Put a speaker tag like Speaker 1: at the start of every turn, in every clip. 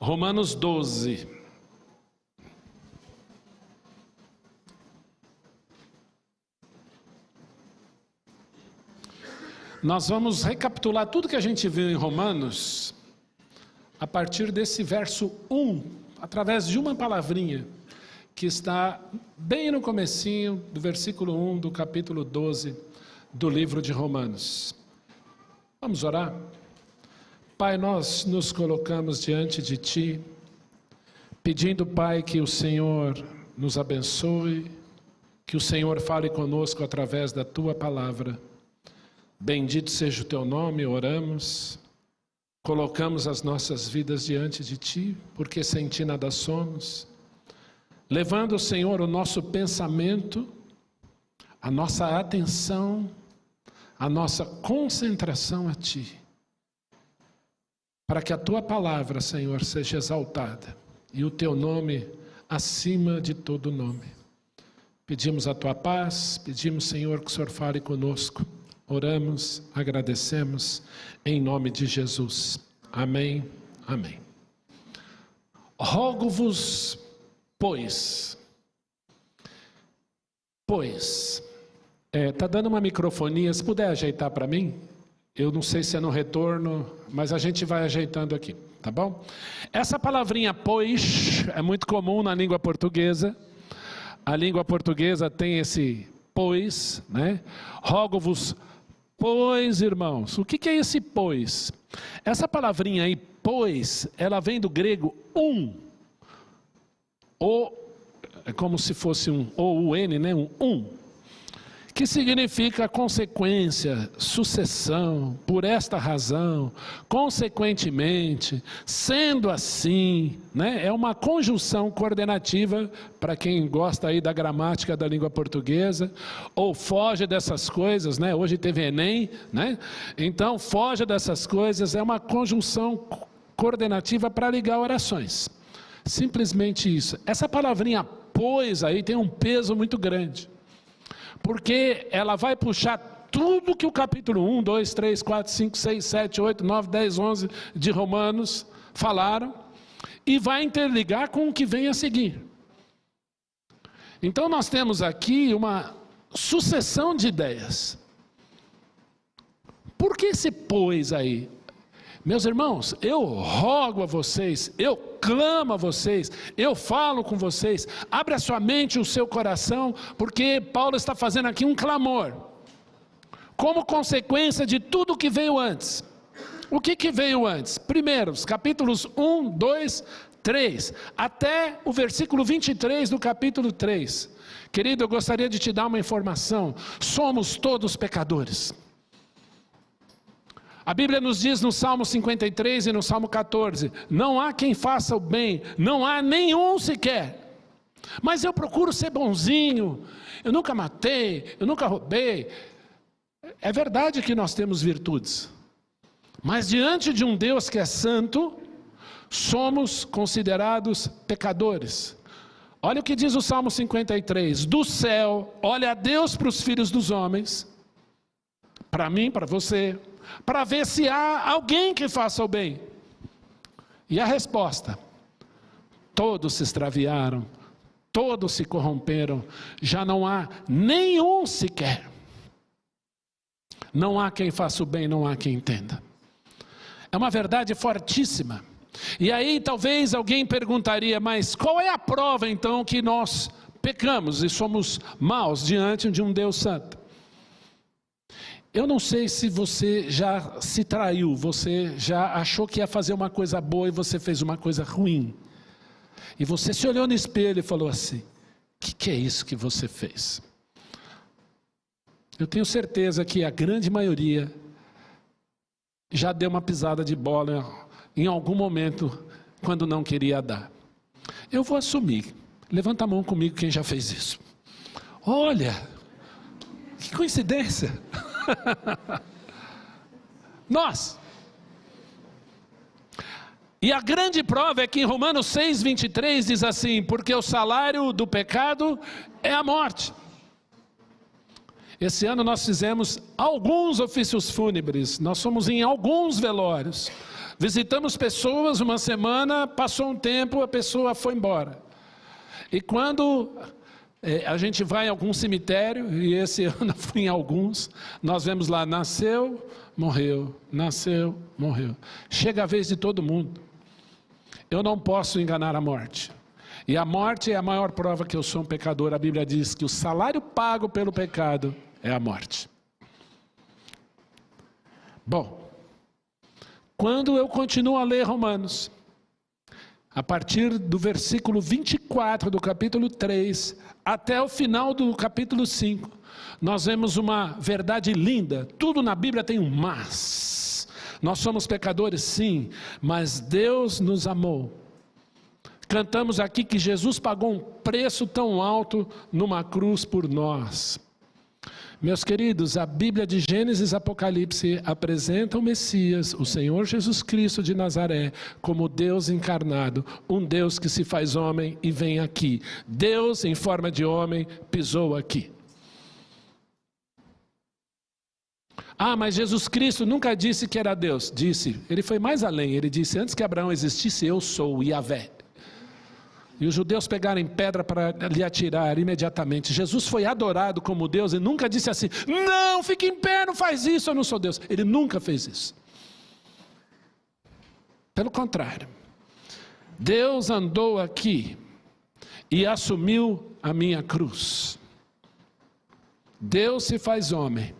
Speaker 1: Romanos 12. Nós vamos recapitular tudo que a gente viu em Romanos a partir desse verso 1, através de uma palavrinha que está bem no comecinho do versículo 1 do capítulo 12 do livro de Romanos. Vamos orar? Pai, nós nos colocamos diante de Ti, pedindo, Pai, que o Senhor nos abençoe, que o Senhor fale conosco através da Tua palavra. Bendito seja o Teu nome, oramos, colocamos as nossas vidas diante de Ti, porque sem Ti nada somos, levando, Senhor, o nosso pensamento, a nossa atenção, a nossa concentração a Ti, para que a Tua palavra, Senhor, seja exaltada e o Teu nome acima de todo nome. Pedimos a Tua paz, pedimos, Senhor, que o Senhor fale conosco. Oramos, agradecemos, em nome de Jesus. Amém, amém. Rogo-vos, pois. Tá dando uma microfonia, se puder ajeitar para mim? Eu não sei se é no retorno, mas a gente vai ajeitando aqui, tá bom? Essa palavrinha pois é muito comum na língua portuguesa. A língua portuguesa tem esse pois, né? Rogo-vos, pois, irmãos. O que é esse pois? Essa palavrinha aí, pois, ela vem do grego ou é como se fosse ou-n, né? Que significa consequência, sucessão, por esta razão, consequentemente, sendo assim, né? É uma conjunção coordenativa, para quem gosta aí da gramática da língua portuguesa, ou foge dessas coisas, né? Hoje teve Enem, né? Então, foge dessas coisas, é uma conjunção coordenativa para ligar orações. Simplesmente isso. Essa palavrinha pois aí tem um peso muito grande, porque ela vai puxar tudo que o capítulo 1, 2, 3, 4, 5, 6, 7, 8, 9, 10, 11 de Romanos falaram, e vai interligar com o que vem a seguir. Então nós temos aqui uma sucessão de ideias. Por que esse pois aí? Meus irmãos, eu rogo a vocês, eu clamo a vocês, eu falo com vocês, abre a sua mente e o seu coração, porque Paulo está fazendo aqui um clamor, como consequência de tudo que veio antes. O que veio antes? Primeiro, os capítulos 1, 2, 3, até o versículo 23 do capítulo 3. Querido, eu gostaria de te dar uma informação, somos todos pecadores. A Bíblia nos diz no Salmo 53 e no Salmo 14, não há quem faça o bem, não há nenhum sequer. Mas eu procuro ser bonzinho, eu nunca matei, eu nunca roubei. É verdade que nós temos virtudes, mas diante de um Deus que é santo, somos considerados pecadores. Olha o que diz o Salmo 53, do céu, olha a Deus para os filhos dos homens, para mim, para você, para ver se há alguém que faça o bem. E a resposta: todos se extraviaram, todos se corromperam, já não há nenhum sequer. Não há quem faça o bem, não há quem entenda. É uma verdade fortíssima. E aí talvez alguém perguntaria, mas qual é a prova então que nós pecamos e somos maus diante de um Deus santo? Eu não sei se você já se traiu, você já achou que ia fazer uma coisa boa e você fez uma coisa ruim. E você se olhou no espelho e falou assim, o que é isso que você fez? Eu tenho certeza que a grande maioria já deu uma pisada de bola em algum momento quando não queria dar. Eu vou assumir, levanta a mão comigo quem já fez isso. Olha, que coincidência. Nós. E a grande prova é que em Romanos 6, 23 diz assim, porque o salário do pecado é a morte. Esse ano nós fizemos alguns ofícios fúnebres, nós fomos em alguns velórios. Visitamos pessoas uma semana, passou um tempo, a pessoa foi embora. E quando a gente vai em algum cemitério, e esse ano eu fui em alguns, nós vemos lá, nasceu, morreu, nasceu, morreu. Chega a vez de todo mundo. Eu não posso enganar a morte. E a morte é a maior prova que eu sou um pecador. A Bíblia diz que o salário pago pelo pecado é a morte. Bom, quando eu continuo a ler Romanos, a partir do versículo 24 do capítulo 3, até o final do capítulo 5, nós vemos uma verdade linda. Tudo na Bíblia tem um mas. Nós somos pecadores, sim, mas Deus nos amou. Cantamos aqui que Jesus pagou um preço tão alto numa cruz por nós. Meus queridos, a Bíblia de Gênesis e Apocalipse apresenta o Messias, o Senhor Jesus Cristo de Nazaré, como Deus encarnado, um Deus que se faz homem e vem aqui. Deus em forma de homem pisou aqui. Ah, mas Jesus Cristo nunca disse que era Deus. Disse, ele foi mais além, ele disse, antes que Abraão existisse, eu sou o Yahvé. E os judeus pegaram em pedra para lhe atirar imediatamente. Jesus foi adorado como Deus e nunca disse assim, não, fique em pé, não faz isso, eu não sou Deus. Ele nunca fez isso. Pelo contrário, Deus andou aqui e assumiu a minha cruz. Deus se faz homem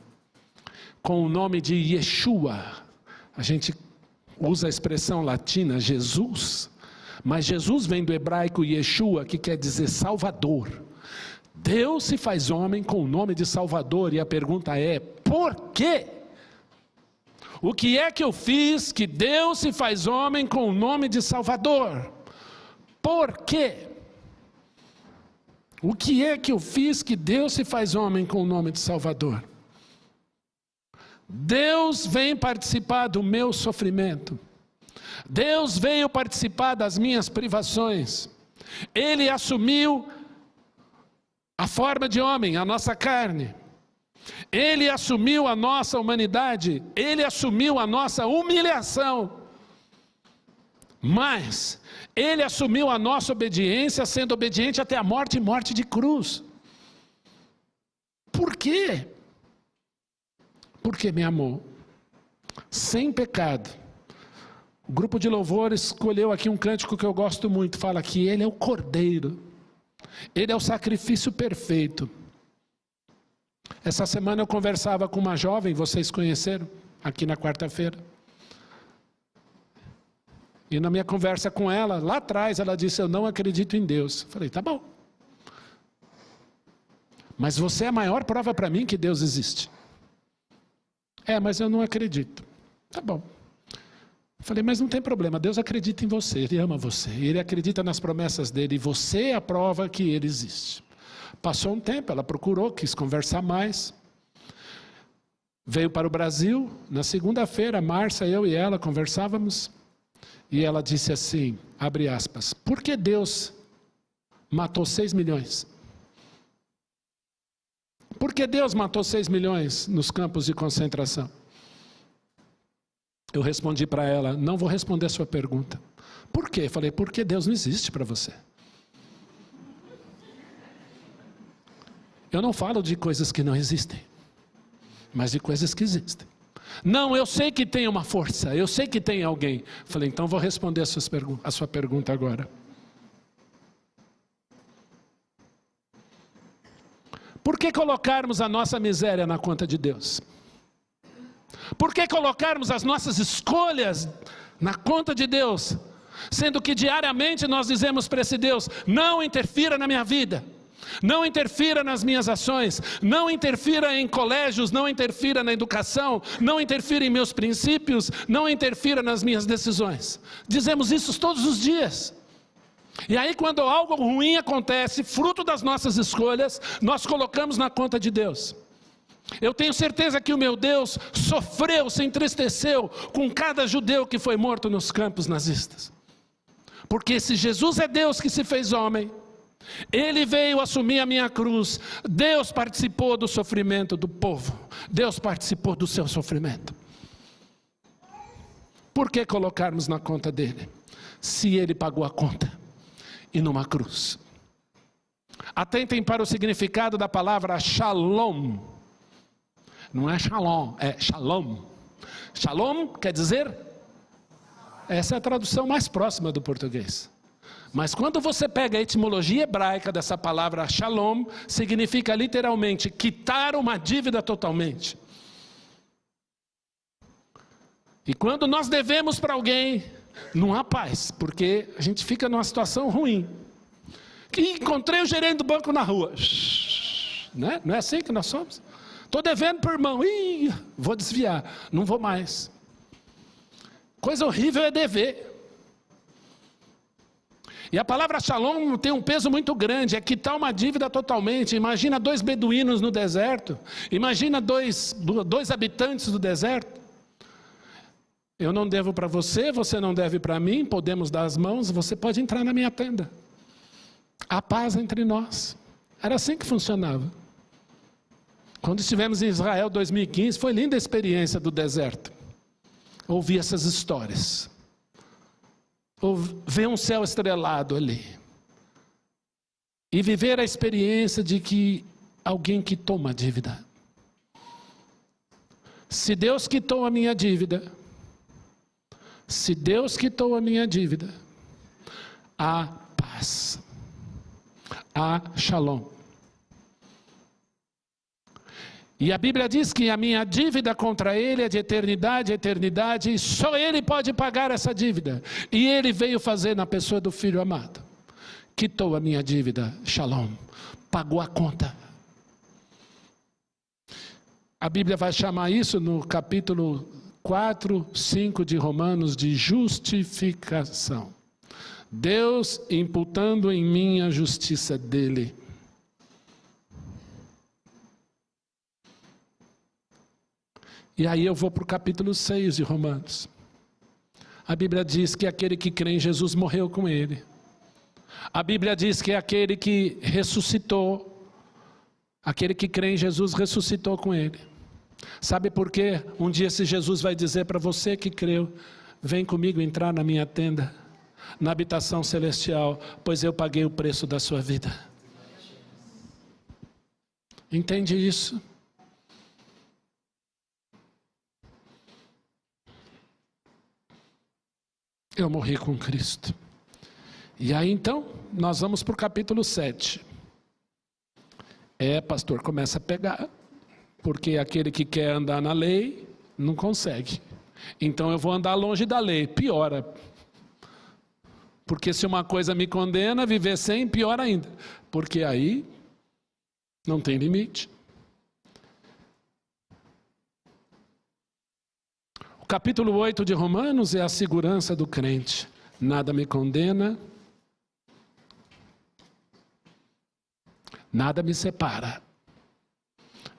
Speaker 1: com o nome de Yeshua. A gente usa a expressão latina Jesus, mas Jesus vem do hebraico Yeshua, que quer dizer Salvador. Deus se faz homem com o nome de Salvador, e a pergunta é, por quê? O que é que eu fiz que Deus se faz homem com o nome de Salvador? Por quê? O que é que eu fiz que Deus se faz homem com o nome de Salvador? Deus vem participar do meu sofrimento. Deus veio participar das minhas privações. Ele assumiu a forma de homem, a nossa carne. Ele assumiu a nossa humanidade. Ele assumiu a nossa humilhação. Mas Ele assumiu a nossa obediência, sendo obediente até a morte e morte de cruz. Por quê? Porque me amou. Sem pecado. O grupo de louvor escolheu aqui um cântico que eu gosto muito. Fala que Ele é o Cordeiro. Ele é o sacrifício perfeito. Essa semana eu conversava com uma jovem, vocês conheceram, aqui na quarta-feira. E na minha conversa com ela, lá atrás, ela disse, eu não acredito em Deus. Eu falei, tá bom. Mas você é a maior prova para mim que Deus existe. É, mas eu não acredito. Tá bom. Eu falei, mas não tem problema, Deus acredita em você, Ele ama você, Ele acredita nas promessas dEle, e você é a prova que Ele existe. Passou um tempo, ela procurou, quis conversar mais, veio para o Brasil, na segunda-feira, Márcia, eu e ela conversávamos, e ela disse assim, abre aspas, por que Deus matou 6 milhões? Por que Deus matou 6 milhões nos campos de concentração? Eu respondi para ela, não vou responder a sua pergunta. Por quê? Falei, porque Deus não existe para você. Eu não falo de coisas que não existem, mas de coisas que existem. Não, eu sei que tem uma força, eu sei que tem alguém. Falei, então vou responder a sua pergunta agora. Por que colocarmos a nossa miséria na conta de Deus? Por que colocarmos as nossas escolhas na conta de Deus? Sendo que diariamente nós dizemos para esse Deus, não interfira na minha vida. Não interfira nas minhas ações. Não interfira em colégios, não interfira na educação. Não interfira em meus princípios. Não interfira nas minhas decisões. Dizemos isso todos os dias. E aí quando algo ruim acontece, fruto das nossas escolhas, nós colocamos na conta de Deus. Eu tenho certeza que o meu Deus sofreu, se entristeceu com cada judeu que foi morto nos campos nazistas. Porque se Jesus é Deus que se fez homem, Ele veio assumir a minha cruz, Deus participou do sofrimento do povo, Deus participou do seu sofrimento. Por que colocarmos na conta dele? Se ele pagou a conta, e numa cruz. Atentem para o significado da palavra shalom. Não é shalom, é shalom. Shalom quer dizer, essa é a tradução mais próxima do português. Mas quando você pega a etimologia hebraica dessa palavra shalom, significa literalmente quitar uma dívida totalmente. E quando nós devemos para alguém, não há paz, porque a gente fica numa situação ruim. Que encontrei o gerente do banco na rua. Né? Não é assim que nós somos? Estou devendo para o irmão. Ih, vou desviar, não vou mais. Coisa horrível é dever. E a palavra shalom tem um peso muito grande, é quitar uma dívida totalmente. Imagina 2 beduínos no deserto, imagina dois habitantes do deserto. Eu não devo para você, você não deve para mim, podemos dar as mãos, você pode entrar na minha tenda. Há paz entre nós. Era assim que funcionava. Quando estivemos em Israel 2015, foi linda a experiência do deserto. Ouvir essas histórias. Ver um céu estrelado ali. E viver a experiência de que alguém quitou uma dívida. Se Deus quitou a minha dívida, há paz. Há shalom. E a Bíblia diz que a minha dívida contra ele é de eternidade a eternidade, e só ele pode pagar essa dívida. E ele veio fazer na pessoa do Filho amado. Quitou a minha dívida, shalom. Pagou a conta. A Bíblia vai chamar isso no capítulo 4, 5 de Romanos de justificação. Deus imputando em mim a justiça dele. E aí eu vou para o capítulo 6 de Romanos. A Bíblia diz que aquele que crê em Jesus morreu com ele. A Bíblia diz que aquele que ressuscitou, aquele que crê em Jesus ressuscitou com ele. Sabe por quê? Um dia se Jesus vai dizer para você que creu, vem comigo entrar na minha tenda, na habitação celestial, pois eu paguei o preço da sua vida. Entende isso? Eu morri com Cristo. E aí então, nós vamos para o capítulo 7. Pastor, começa a pegar, porque aquele que quer andar na lei, não consegue. Então eu vou andar longe da lei, piora. Porque se uma coisa me condena, viver sem, pior ainda. Porque aí, não tem limite. O capítulo 8 de Romanos é a segurança do crente. Nada me condena, nada me separa.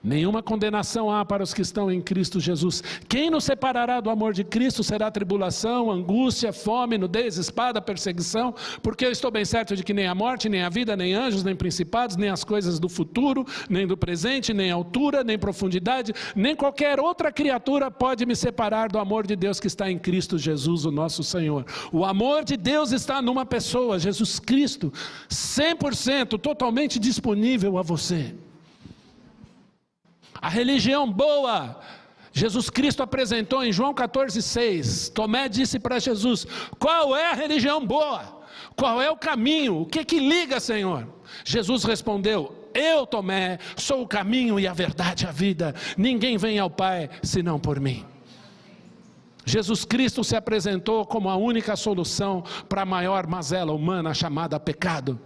Speaker 1: Nenhuma condenação há para os que estão em Cristo Jesus. Quem nos separará do amor de Cristo será tribulação, angústia, fome, nudez, espada, perseguição, porque eu estou bem certo de que nem a morte, nem a vida, nem anjos, nem principados, nem as coisas do futuro, nem do presente, nem altura, nem profundidade, nem qualquer outra criatura pode me separar do amor de Deus que está em Cristo Jesus, o nosso Senhor. O amor de Deus está numa pessoa, Jesus Cristo, 100% totalmente disponível a você. A religião boa, Jesus Cristo apresentou em João 14,6. Tomé disse para Jesus, qual é a religião boa? Qual é o caminho? O que liga, Senhor? Jesus respondeu, eu, Tomé, sou o caminho e a verdade e a vida. Ninguém vem ao Pai senão por mim. Jesus Cristo se apresentou como a única solução para a maior mazela humana chamada pecado.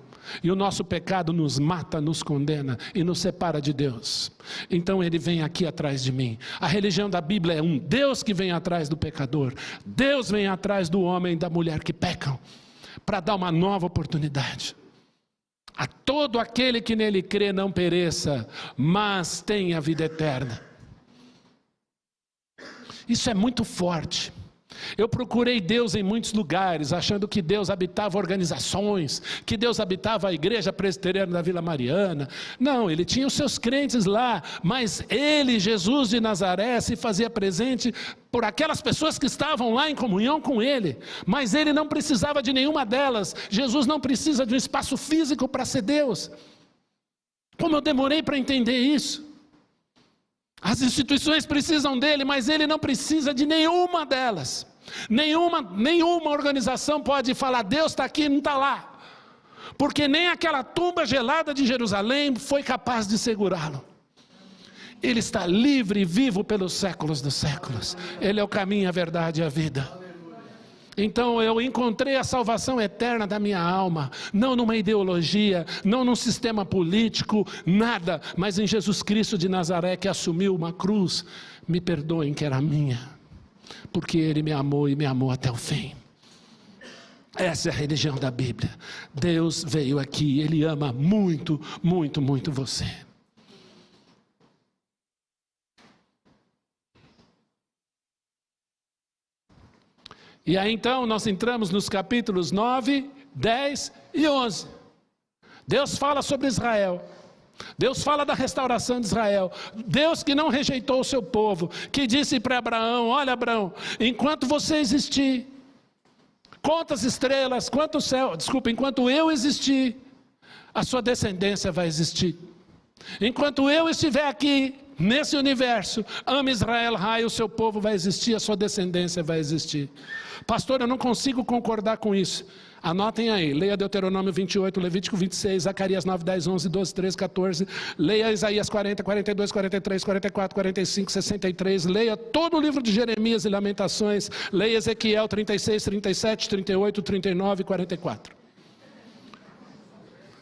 Speaker 1: E o nosso pecado nos mata, nos condena e nos separa de Deus. Então ele vem aqui atrás de mim. A religião da Bíblia é um Deus que vem atrás do pecador. Deus vem atrás do homem e da mulher que pecam, para dar uma nova oportunidade. A todo aquele que nele crê não pereça, mas tenha vida eterna. Isso é muito forte. Eu procurei Deus em muitos lugares, achando que Deus habitava organizações, que Deus habitava a igreja presbiteriana da Vila Mariana. Não, ele tinha os seus crentes lá, mas ele, Jesus de Nazaré, se fazia presente por aquelas pessoas que estavam lá em comunhão com ele. Mas ele não precisava de nenhuma delas. Jesus não precisa de um espaço físico para ser Deus. Como eu demorei para entender isso. As instituições precisam dele, mas ele não precisa de nenhuma delas. Nenhuma organização pode falar, Deus está aqui e não está lá. Porque nem aquela tumba gelada de Jerusalém foi capaz de segurá-lo. Ele está livre e vivo pelos séculos dos séculos. Ele é o caminho, a verdade e a vida. Então eu encontrei a salvação eterna da minha alma, não numa ideologia, não num sistema político, nada, mas em Jesus Cristo de Nazaré, que assumiu uma cruz. Me perdoem que era minha, porque Ele me amou e me amou até o fim. Essa é a religião da Bíblia. Deus veio aqui, Ele ama muito, muito, muito você. E aí então nós entramos nos capítulos 9, 10 e 11. Deus fala sobre Israel. Deus fala da restauração de Israel. Deus que não rejeitou o seu povo, que disse para Abraão, olha Abraão, enquanto você existir, conta as estrelas, enquanto eu existir, a sua descendência vai existir. Enquanto eu estiver aqui, nesse universo, ama Israel, raio, o seu povo vai existir, a sua descendência vai existir. Pastor, eu não consigo concordar com isso. Anotem aí, leia Deuteronômio 28, Levítico 26, Zacarias 9, 10, 11, 12, 13, 14. Leia Isaías 40, 42, 43, 44, 45, 63. Leia todo o livro de Jeremias e Lamentações. Leia Ezequiel 36, 37, 38, 39 e 44.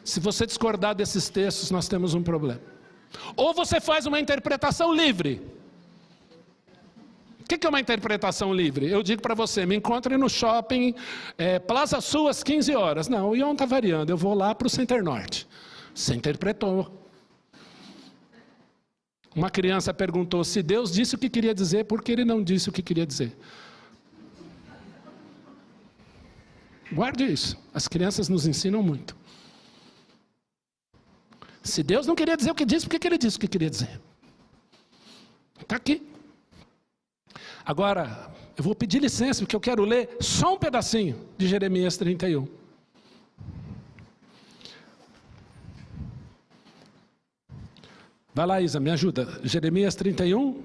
Speaker 1: Se você discordar desses textos, nós temos um problema. Ou você faz uma interpretação livre. O que é uma interpretação livre? Eu digo para você, me encontre no shopping Plaza Sul às 15 horas. Não, o Ion está variando, eu vou lá para o Center Norte. Você interpretou. Uma criança perguntou se Deus disse o que queria dizer, por que Ele não disse o que queria dizer. Guarde isso, as crianças nos ensinam muito. Se Deus não queria dizer o que disse, por que Ele disse o que queria dizer? Está aqui. Agora, eu vou pedir licença, porque eu quero ler só um pedacinho de Jeremias 31. Vai lá, Isa, me ajuda. Jeremias 31,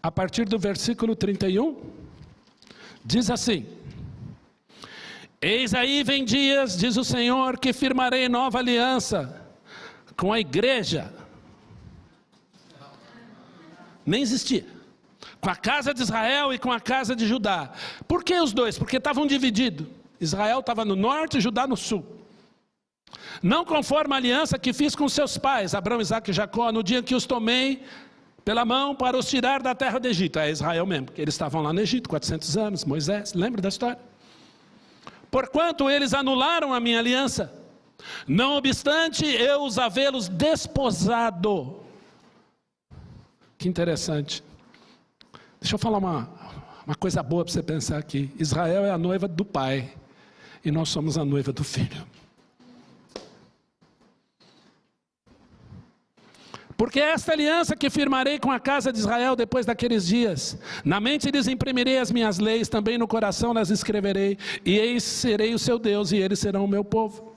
Speaker 1: a partir do versículo 31, diz assim: Eis aí vem dias, diz o Senhor, que firmarei nova aliança com a igreja. Nem existia. Com a casa de Israel e com a casa de Judá. Por que os dois? Porque estavam divididos. Israel estava no norte e Judá no sul. Não conforme a aliança que fiz com seus pais, Abraão, Isaque e Jacó, no dia que os tomei pela mão para os tirar da terra do Egito. É Israel mesmo, porque eles estavam lá no Egito, 400 anos, Moisés, lembra da história? Porquanto eles anularam a minha aliança, não obstante eu os havê-los desposado. Que interessante. Deixa eu falar uma coisa boa para você pensar aqui. Israel é a noiva do pai, e nós somos a noiva do filho. Porque esta aliança que firmarei com a casa de Israel depois daqueles dias, na mente lhes imprimirei as minhas leis, também no coração las escreverei, e eis serei o seu Deus, e eles serão o meu povo.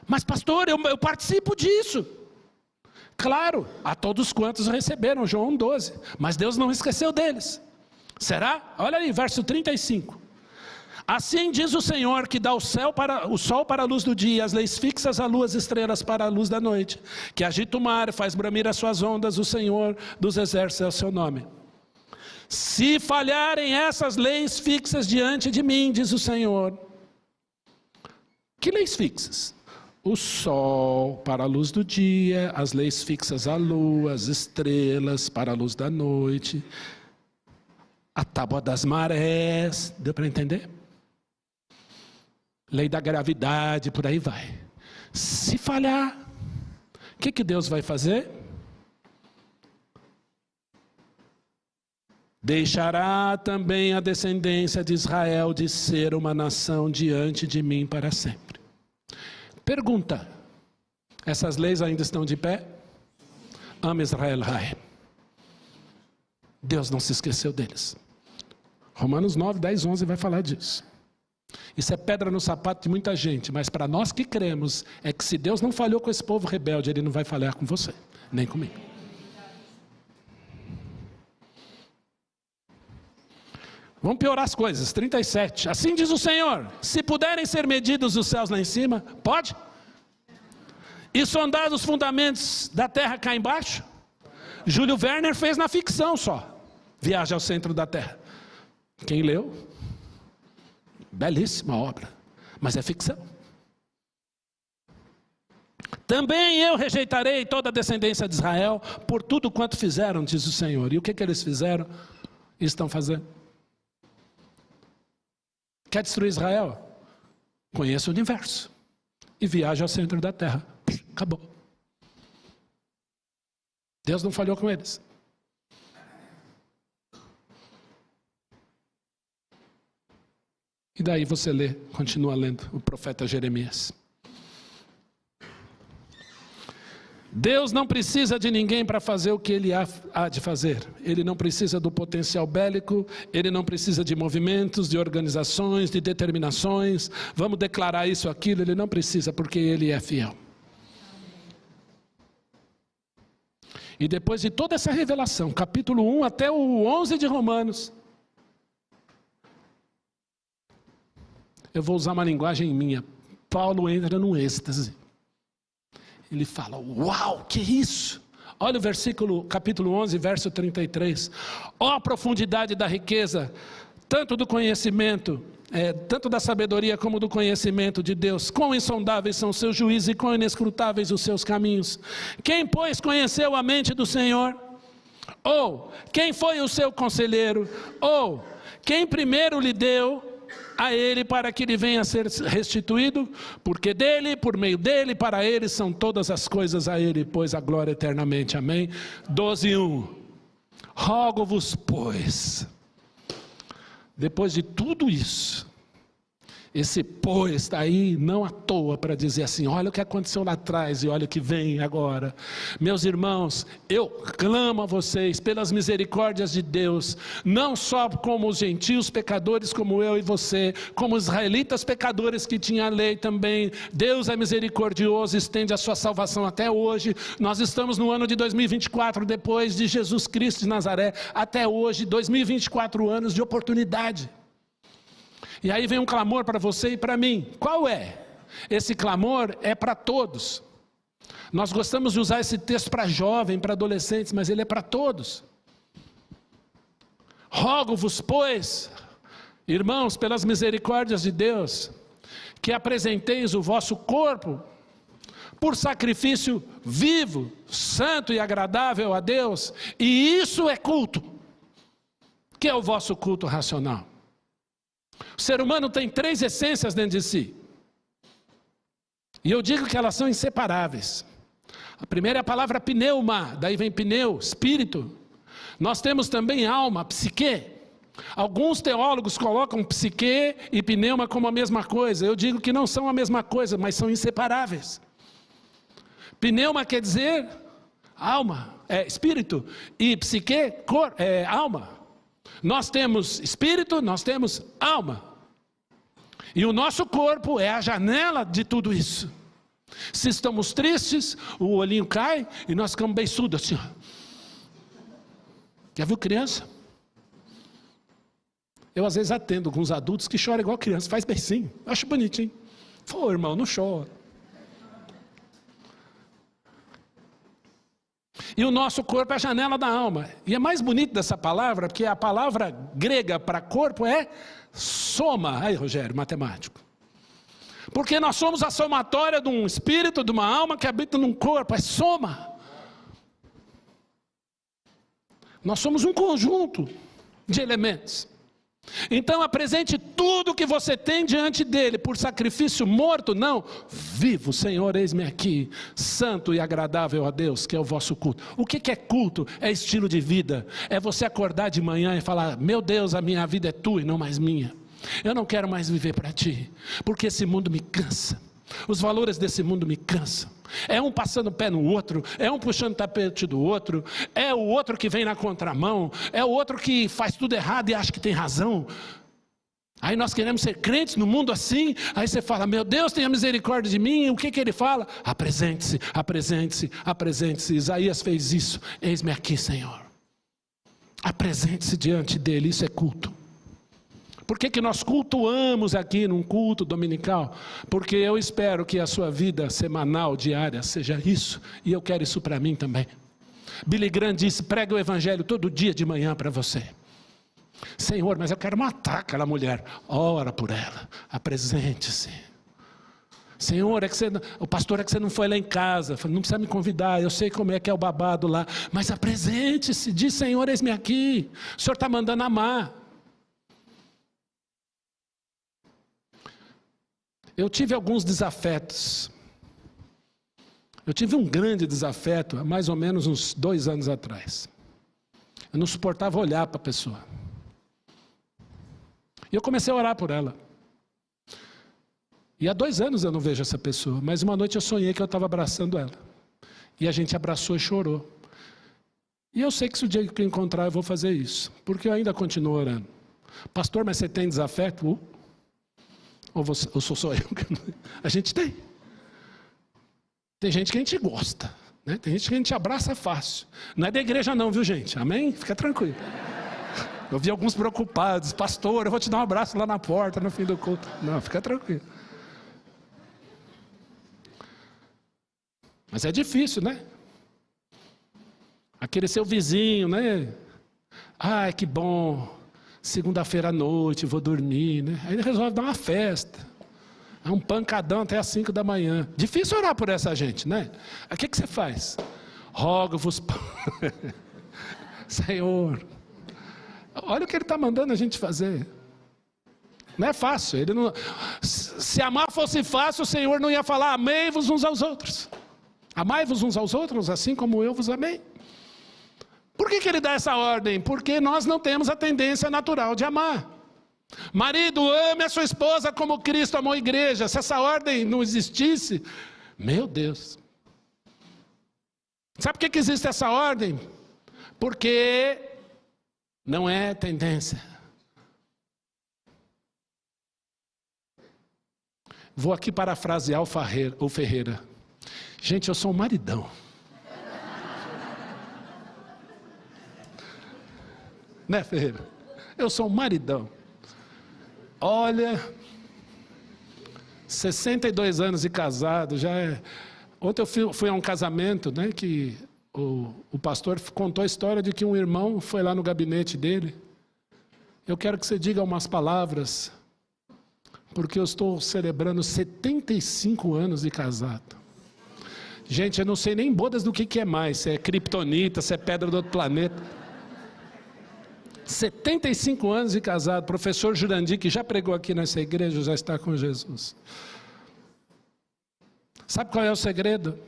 Speaker 1: Mas pastor, eu participo disso. Claro, a todos quantos receberam, João 12, mas Deus não esqueceu deles. Será? Olha aí, verso 35. Assim diz o Senhor, que dá o sol para a luz do dia, as leis fixas, a lua, as estrelas para a luz da noite, que agita o mar, faz bramir as suas ondas, o Senhor dos exércitos é o seu nome. Se falharem essas leis fixas diante de mim, diz o Senhor. Que leis fixas? O sol para a luz do dia, as leis fixas a lua, as estrelas para a luz da noite, a tábua das marés, deu para entender? Lei da gravidade, por aí vai. Se falhar, o que Deus vai fazer? deixará também a descendência de Israel de ser uma nação diante de mim para sempre. Pergunta: essas leis ainda estão de pé? Ama Israel, Deus não se esqueceu deles. Romanos 9, 10, 11 vai falar disso. Isso é pedra no sapato de muita gente, mas para nós que cremos, é que se Deus não falhou com esse povo rebelde, Ele não vai falhar com você, nem comigo. Vamos piorar as coisas. 37. Assim diz o Senhor: se puderem ser medidos os céus lá em cima, pode? E sondar os fundamentos da terra cá embaixo? Júlio Werner fez na ficção só. Viagem ao centro da terra. Quem leu? Belíssima obra, mas é ficção. Também eu rejeitarei toda a descendência de Israel por tudo quanto fizeram, diz o Senhor. E o que eles fizeram e estão fazendo? Quer destruir Israel? Conheça o universo e viaje ao centro da terra. Acabou. Deus não falhou com eles. E daí você lê, continua lendo o profeta Jeremias. Deus não precisa de ninguém para fazer o que Ele há de fazer. Ele não precisa do potencial bélico, Ele não precisa de movimentos, de organizações, de determinações. Vamos declarar isso, aquilo, Ele não precisa, porque Ele é fiel. E depois de toda essa revelação, capítulo 1 até o 11 de Romanos, eu vou usar uma linguagem minha. Paulo entra num êxtase. Ele fala: uau, que isso? Olha o versículo, capítulo 11, verso 33. Ó a profundidade da riqueza, tanto do conhecimento, tanto da sabedoria como do conhecimento de Deus. Quão insondáveis são os seus juízos e quão inescrutáveis os seus caminhos. Quem, pois, conheceu a mente do Senhor? Ou quem foi o seu conselheiro? Ou quem primeiro lhe deu a Ele para que Ele venha a ser restituído? Porque dele, por meio dele, para Ele são todas as coisas, a Ele pois a glória eternamente. Amém? 12:1. Rogo-vos, pois, depois de tudo isso, esse pois está aí não à toa para dizer assim: olha o que aconteceu lá atrás e olha o que vem agora. Meus irmãos, eu clamo a vocês pelas misericórdias de Deus, não só como os gentios pecadores como eu e você, como os israelitas pecadores que tinham a lei também. Deus é misericordioso, estende a sua salvação até hoje. Nós estamos no ano de 2024, depois de Jesus Cristo de Nazaré, até hoje, 2024 anos de oportunidade. E aí vem um clamor para você e para mim. Qual é? Esse clamor é para todos. Nós gostamos de usar esse texto para jovem, para adolescentes, mas ele é para todos. Rogo-vos, pois, irmãos, pelas misericórdias de Deus, que apresenteis o vosso corpo por sacrifício vivo, santo e agradável a Deus, e isso é culto. Que é o vosso culto racional? O ser humano tem 3 essências dentro de si. E eu digo que elas são inseparáveis. A primeira é a palavra pneuma, daí vem pneu, espírito. Nós temos também alma, psique. Alguns teólogos colocam psique e pneuma como a mesma coisa. Eu digo que não são a mesma coisa, mas são inseparáveis. Pneuma quer dizer alma, espírito, e psique, alma. Nós temos espírito, nós temos alma. E o nosso corpo é a janela de tudo isso. Se estamos tristes, o olhinho cai e nós ficamos beiçudos assim. Já viu criança? Eu às vezes atendo alguns adultos que choram igual criança, faz beicinho. Eu acho bonitinho. Pô, irmão, não chora. E o nosso corpo é a janela da alma. E é mais bonito dessa palavra, porque a palavra grega para corpo é soma. Aí, Rogério, matemático. Porque nós somos a somatória de um espírito, de uma alma que habita num corpo. É soma. Nós somos um conjunto de elementos. Então apresente tudo tudo que você tem diante dele por sacrifício morto, não, vivo, Senhor, eis-me aqui, santo e agradável a Deus, que é o vosso culto. O que é culto? É estilo de vida, é você acordar de manhã e falar, meu Deus, a minha vida é tua e não mais minha. Eu não quero mais viver para ti, porque esse mundo me cansa. Os valores desse mundo me cansam. É um passando o pé no outro, é um puxando o tapete do outro, é o outro que vem na contramão, é o outro que faz tudo errado e acha que tem razão. Aí nós queremos ser crentes no mundo assim. Aí você fala, meu Deus, tenha misericórdia de mim. O que ele fala? Apresente-se, apresente-se, apresente-se. Isaías fez isso. Eis-me aqui, Senhor. Apresente-se diante dele, isso é culto. Por que nós cultuamos aqui num culto dominical? Porque eu espero que a sua vida semanal, diária, seja isso. E eu quero isso para mim também. Billy Graham disse, prega o evangelho todo dia de manhã para você. Senhor, mas eu quero matar aquela mulher. Ora por ela, apresente-se. Senhor, o pastor, é que você não foi lá em casa. Não precisa me convidar, eu sei como é que é o babado lá. Mas apresente-se, diz, Senhor, eis-me aqui. O Senhor está mandando amar. Eu tive alguns desafetos. Eu tive um grande desafeto há mais ou menos uns 2 anos atrás. Eu não suportava olhar para a pessoa. E eu comecei a orar por ela. E há 2 anos eu não vejo essa pessoa, mas uma noite eu sonhei que eu estava abraçando ela. E a gente abraçou e chorou. E eu sei que se o dia que eu encontrar eu vou fazer isso, porque eu ainda continuo orando. Pastor, mas você tem desafeto? Ou sou só eu? A gente tem. Tem gente que a gente gosta, né? Tem gente que a gente abraça fácil. Não é da igreja não, viu gente? Amém? Fica tranquilo. Eu vi alguns preocupados. Pastor, eu vou te dar um abraço lá na porta no fim do culto. Não, fica tranquilo. Mas é difícil, né? Aquele seu vizinho, né? Ai, que bom. Segunda-feira à noite, vou dormir, né? Aí ele resolve dar uma festa. É um pancadão até às 5 da manhã. Difícil orar por essa gente, né? Aí o que você faz? Rogo-vos, Senhor. Olha o que ele está mandando a gente fazer. Não é fácil. Ele não... Se amar fosse fácil, o Senhor não ia falar, amei-vos uns aos outros. Amai-vos uns aos outros, assim como eu vos amei. Por que ele dá essa ordem? Porque nós não temos a tendência natural de amar. Marido, ame a sua esposa como Cristo amou a igreja. Se essa ordem não existisse, meu Deus. Sabe por que existe essa ordem? Porque não é tendência. Vou aqui parafrasear o Ferreira. Gente, eu sou um maridão. Né, Ferreira? Eu sou um maridão. Olha, 62 anos de casado, já é... Ontem eu fui a um casamento, né, que o pastor contou a história de que um irmão foi lá no gabinete dele. Eu quero que você diga umas palavras, porque eu estou celebrando 75 anos de casado. Gente, eu não sei nem bodas do que é mais, se é criptonita, se é pedra do outro planeta. 75 anos de casado, professor Jurandir, que já pregou aqui nessa igreja, já está com Jesus. Sabe qual é o segredo?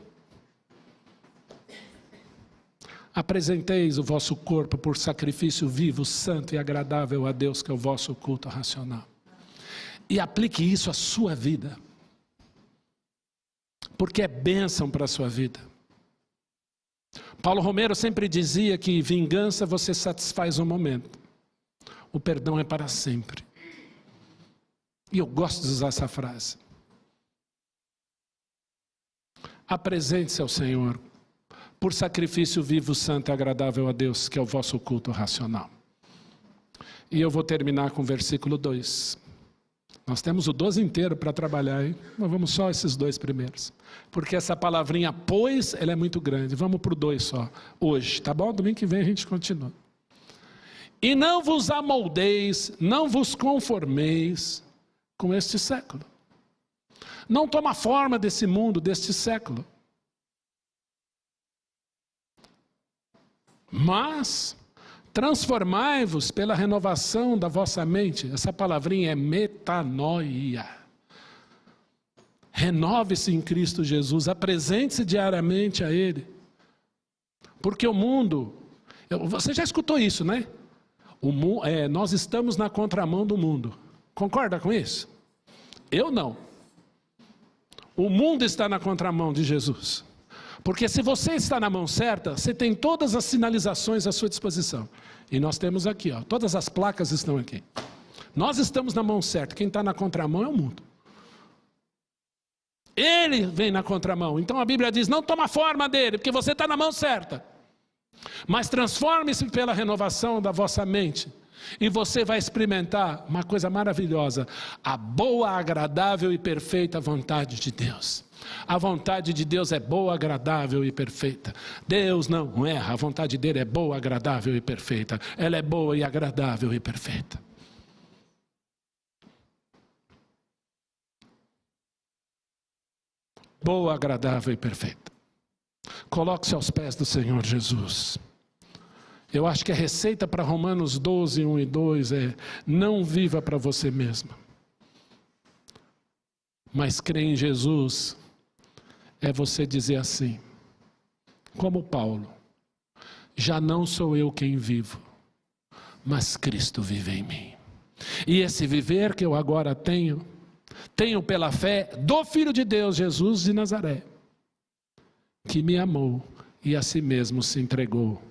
Speaker 1: Apresenteis o vosso corpo por sacrifício vivo, santo e agradável a Deus, que é o vosso culto racional. E aplique isso à sua vida. Porque é bênção para a sua vida. Paulo Romero sempre dizia que vingança você satisfaz um momento. O perdão é para sempre. E eu gosto de usar essa frase. Apresente-se ao Senhor por sacrifício vivo, santo e agradável a Deus, que é o vosso culto racional. E eu vou terminar com o versículo 2. Nós temos o 12 inteiro para trabalhar, hein? Mas vamos só esses 2 primeiros. Porque essa palavrinha pois, ela é muito grande. Vamos para o 2 só, hoje, tá bom? Domingo que vem a gente continua. E não vos amoldeis, não vos conformeis com este século. Não toma forma desse mundo, deste século. Mas Transformai-vos pela renovação da vossa mente. Essa palavrinha é metanoia. Renove-se em Cristo Jesus, apresente-se diariamente a Ele. Porque o mundo, você já escutou isso, né? Nós estamos na contramão do mundo. Concorda com isso? Eu não. O mundo está na contramão de Jesus. Porque se você está na mão certa, você tem todas as sinalizações à sua disposição. E nós temos aqui, ó, todas as placas estão aqui. Nós estamos na mão certa, quem está na contramão é o mundo. Ele vem na contramão, então a Bíblia diz, não toma forma dele, porque você está na mão certa. Mas transforme-se pela renovação da vossa mente, e você vai experimentar uma coisa maravilhosa, a boa, agradável e perfeita vontade de Deus. A vontade de Deus é boa, agradável e perfeita. Deus não erra, a vontade dele é boa, agradável e perfeita. Ela é boa e agradável e perfeita. Boa, agradável e perfeita. Coloque-se aos pés do Senhor Jesus. Eu acho que a receita para Romanos 12, 1 e 2 é: não viva para você mesmo, mas crê em Jesus. É você dizer assim, como Paulo: já não sou eu quem vivo, mas Cristo vive em mim. E esse viver que eu agora tenho pela fé do Filho de Deus, Jesus de Nazaré, que me amou e a si mesmo se entregou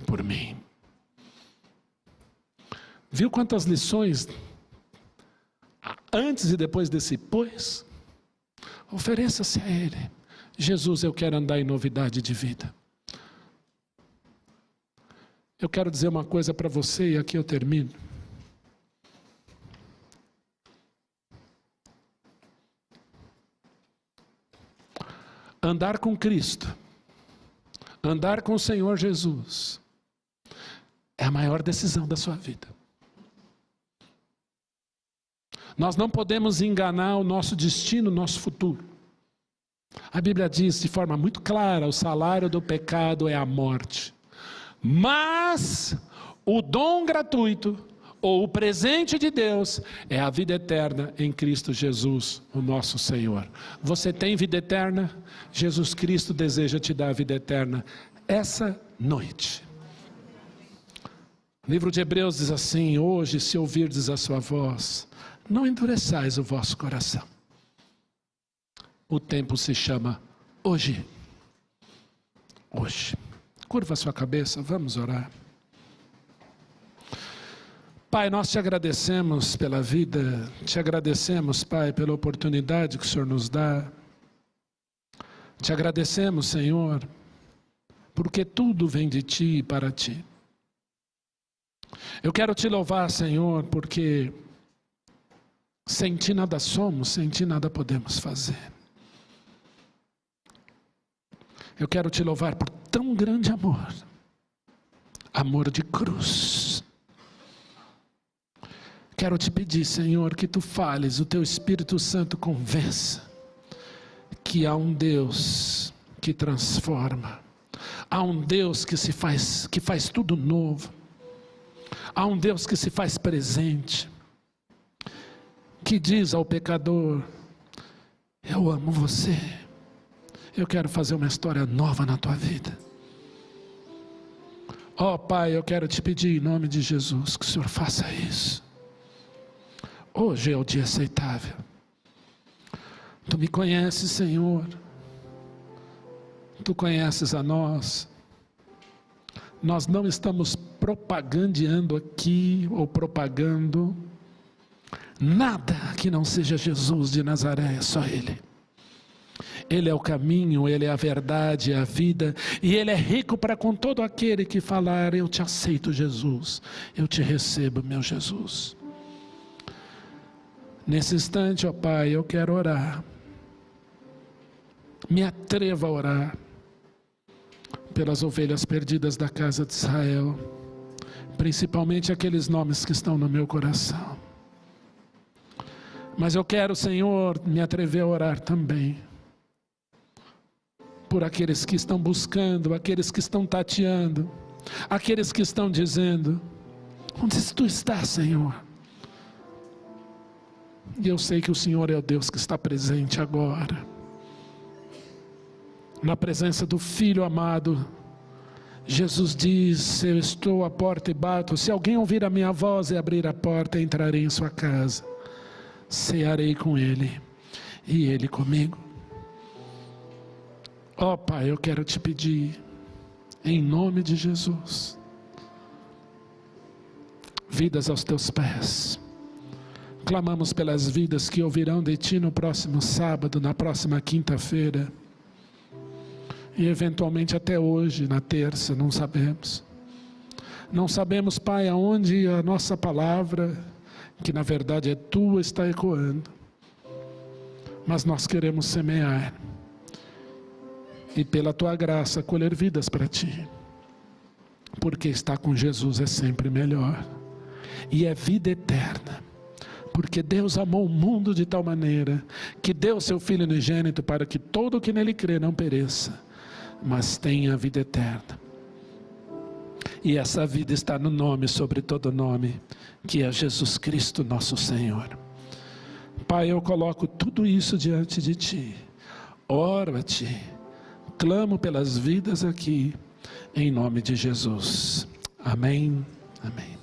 Speaker 1: por mim. Viu quantas lições antes e depois desse pois? Ofereça-se a Ele. Jesus, eu quero andar em novidade de vida. Eu quero dizer uma coisa para você e aqui eu termino. Andar com Cristo, andar com o Senhor Jesus, é a maior decisão da sua vida. Nós não podemos enganar o nosso destino, o nosso futuro. A Bíblia diz de forma muito clara, o salário do pecado é a morte. Mas o dom gratuito, ou o presente de Deus, é a vida eterna em Cristo Jesus, o nosso Senhor. Você tem vida eterna? Jesus Cristo deseja te dar a vida eterna essa noite. O livro de Hebreus diz assim: hoje, se ouvirdes a sua voz, não endureçais o vosso coração. O tempo se chama hoje. Hoje. Curva a sua cabeça, vamos orar. Pai, nós te agradecemos pela vida, te agradecemos, Pai, pela oportunidade que o Senhor nos dá. Te agradecemos, Senhor, porque tudo vem de Ti e para Ti. Eu quero Te louvar, Senhor, porque sem Ti nada somos, sem Ti nada podemos fazer. Eu quero Te louvar por tão grande amor, amor de cruz. Quero te pedir, Senhor, que Tu fales, o Teu Espírito Santo convença que há um Deus que transforma, há um Deus que faz tudo novo, há um Deus que se faz presente, que diz ao pecador: eu amo você, eu quero fazer uma história nova na tua vida. Ó Pai, eu quero te pedir em nome de Jesus que o Senhor faça isso. Hoje é o dia aceitável. Tu me conheces, Senhor. Tu conheces a nós. Nós não estamos propagandeando aqui ou propagando nada que não seja Jesus de Nazaré, é só Ele. Ele é o caminho, Ele é a verdade, a vida, e Ele é rico para com todo aquele que falar: eu te aceito, Jesus, eu te recebo, meu Jesus. Nesse instante, ó Pai, eu quero orar. Me atrevo a orar pelas ovelhas perdidas da casa de Israel, principalmente aqueles nomes que estão no meu coração. Mas eu quero, Senhor, me atrever a orar também por aqueles que estão buscando, aqueles que estão tateando, Aqueles que estão dizendo: onde tu estás, Senhor? E eu sei que o Senhor é o Deus que está presente agora. Na presença do Filho amado, Jesus diz: eu estou à porta e bato. Se alguém ouvir a minha voz e abrir a porta, entrarei em sua casa. Cearei com ele e ele comigo. Ó Pai, eu quero te pedir, em nome de Jesus, vidas aos teus pés. Clamamos pelas vidas que ouvirão de ti no próximo sábado, na próxima quinta-feira. E eventualmente até hoje, na terça, não sabemos. Não sabemos, Pai, aonde a nossa palavra, que na verdade é tua, está ecoando. Mas nós queremos semear. E pela tua graça colher vidas para ti. Porque estar com Jesus é sempre melhor. E é vida eterna. Porque Deus amou o mundo de tal maneira que deu seu Filho unigênito para que todo o que nele crê não pereça, mas tenha a vida eterna. E essa vida está no nome sobre todo nome, que é Jesus Cristo nosso Senhor. Pai, eu coloco tudo isso diante de ti, oro a ti, clamo pelas vidas aqui, em nome de Jesus. Amém, amém.